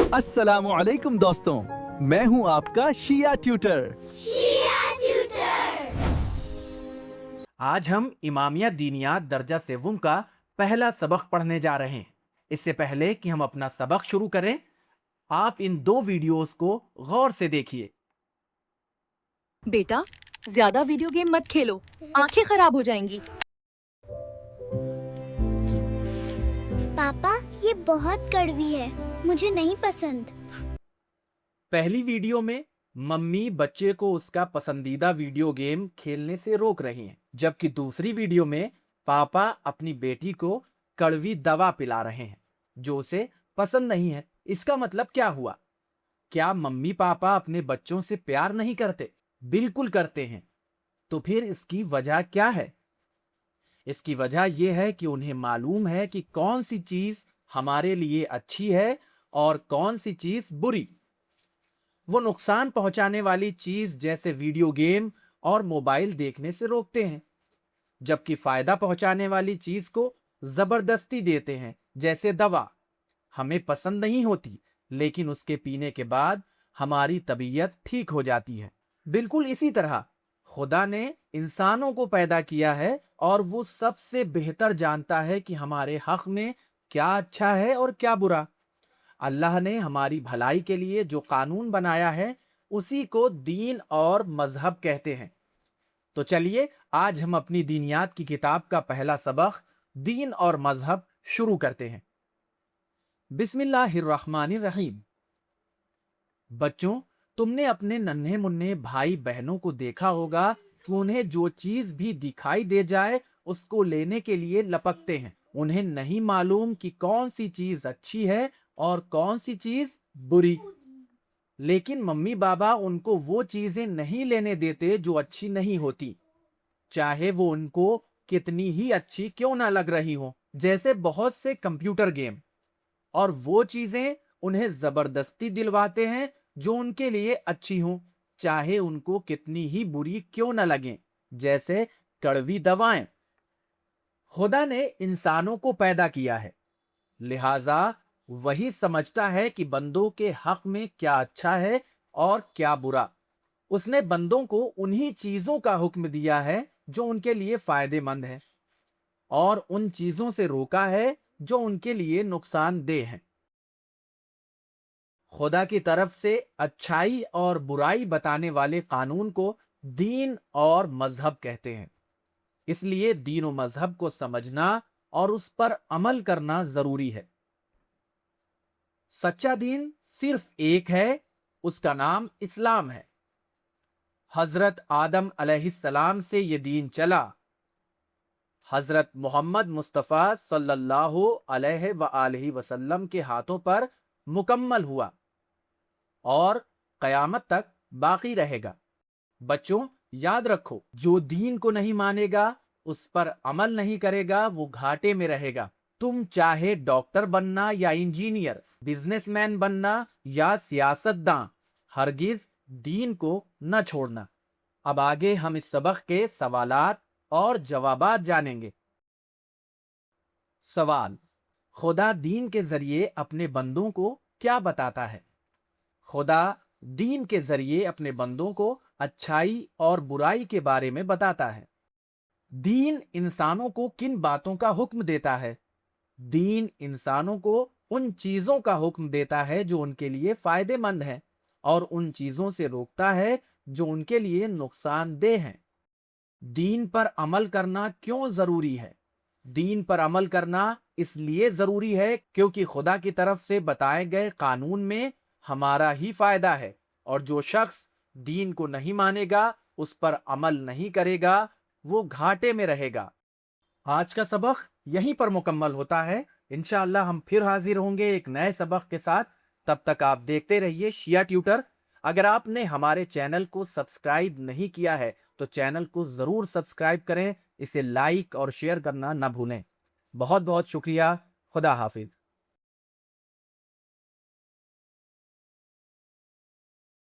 अस्सलामुअलैकुम दोस्तों, मैं हूं आपका शिया ट्यूटर। आज हम इमामिया दीनियात दर्जा सेवम का पहला सबक पढ़ने जा रहे हैं। इससे पहले कि हम अपना सबक शुरू करें, आप इन दो वीडियोस को गौर से देखिए। बेटा, ज्यादा वीडियो गेम मत खेलो, आंखें खराब हो जाएंगी। पापा, ये बहुत कड़वी है, मुझे नहीं पसंद। पहली वीडियो में मम्मी बच्चे को उसका पसंदीदा वीडियो गेम खेलने से रोक रही हैं, जबकि दूसरी वीडियो में पापा अपनी बेटी को कड़वी दवा पिला रहे हैं जो उसे पसंद नहीं है। इसका मतलब क्या हुआ? क्या मम्मी पापा अपने बच्चों से प्यार नहीं करते? बिल्कुल करते हैं। तो फिर इसकी वजह क्या है? इसकी वजह यह है कि उन्हें मालूम है कि कौन सी चीज हमारे लिए अच्छी है और कौन सी चीज बुरी। वो नुकसान पहुंचाने वाली चीज जैसे वीडियो गेम और मोबाइल देखने से रोकते हैं, जबकि फायदा पहुंचाने वाली चीज को जबरदस्ती देते हैं, जैसे दवा। हमें पसंद नहीं होती, लेकिन उसके पीने के बाद हमारी तबीयत ठीक हो जाती है। बिल्कुल इसी तरह खुदा ने इंसानों को पैदा किया है और वो सबसे बेहतर जानता है कि हमारे हक में क्या अच्छा है और क्या बुरा। अल्लाह ने हमारी भलाई के लिए जो कानून बनाया है उसी को दीन और मजहब कहते हैं। तो चलिए आज हम अपनी दीनियात की किताब का पहला सबक दीन और मजहब शुरू करते हैं। बिस्मिल्लाहिर्रहमानिर्रहीम। बच्चों, तुमने अपने नन्हे मुन्ने भाई बहनों को देखा होगा कि उन्हें जो चीज भी दिखाई दे जाए उसको लेने के लिए लपकते हैं। उन्हें नहीं मालूम कि कौन सी चीज अच्छी है और कौन सी चीज बुरी, लेकिन मम्मी बाबा उनको वो चीजें नहीं लेने देते जो अच्छी नहीं होती, चाहे वो उनको कितनी ही अच्छी क्यों ना लग रही हो। जैसे बहुत से कंप्यूटर गेम, और वो चीजें उन्हें जबरदस्ती दिलवाते हैं जो उनके लिए अच्छी हो, चाहे उनको कितनी ही बुरी क्यों ना लगे, जैसे कड़वी दवाएं। खुदा ने इंसानों को पैदा किया है, लिहाजा वही समझता है कि बंदों के हक में क्या अच्छा है और क्या बुरा। उसने बंदों को उन्हीं चीजों का हुक्म दिया है जो उनके लिए फायदेमंद है, और उन चीजों से रोका है जो उनके लिए नुकसानदेह है। खुदा की तरफ से अच्छाई और बुराई बताने वाले कानून को दीन और मजहब कहते हैं। इसलिए दीन और मजहब को समझना और उस पर अमल करना जरूरी है। सच्चा दीन सिर्फ एक है, उसका नाम इस्लाम है। हजरत आदम अलैहिस्सलाम से ये दीन चला, हजरत मोहम्मद मुस्तफ़ा सल्लल्लाहु अलैहि वसल्लम के हाथों पर मुकम्मल हुआ और कयामत तक बाकी रहेगा। बच्चों, याद रखो, जो दीन को नहीं मानेगा, उस पर अमल नहीं करेगा, वो घाटे में रहेगा। तुम चाहे डॉक्टर बनना या इंजीनियर, बिजनेसमैन बनना या सियासतदां, हरगिज दीन को न छोड़ना। अब आगे हम इस सबक के सवालात और जवाबात जानेंगे। सवाल: खुदा दीन के जरिए अपने बंदों को क्या बताता है? खुदा दीन के जरिए अपने बंदों को अच्छाई और बुराई के बारे में बताता है। दीन इंसानों को किन बातों का हुक्म देता है? दीन इंसानों को उन चीजों का हुक्म देता है जो उनके लिए फायदेमंद है, और उन चीजों से रोकता है जो उनके लिए नुकसानदेह हैं। दीन पर अमल करना क्यों जरूरी है? दीन पर अमल करना इसलिए जरूरी है क्योंकि खुदा की तरफ से बताए गए कानून में हमारा ही फायदा है, और जो शख्स दीन को नहीं मानेगा, उस पर अमल नहीं करेगा, वो घाटे में रहेगा। आज का सबक यहीं पर मुकम्मल होता है। इंशाअल्लाह हम फिर हाजिर होंगे एक नए सबक के साथ। तब तक आप देखते रहिए शिया ट्यूटर। अगर आपने हमारे चैनल को सब्सक्राइब नहीं किया है तो चैनल को जरूर सब्सक्राइब करें, इसे लाइक और शेयर करना ना भूलें। बहुत बहुत शुक्रिया। खुदा हाफिज।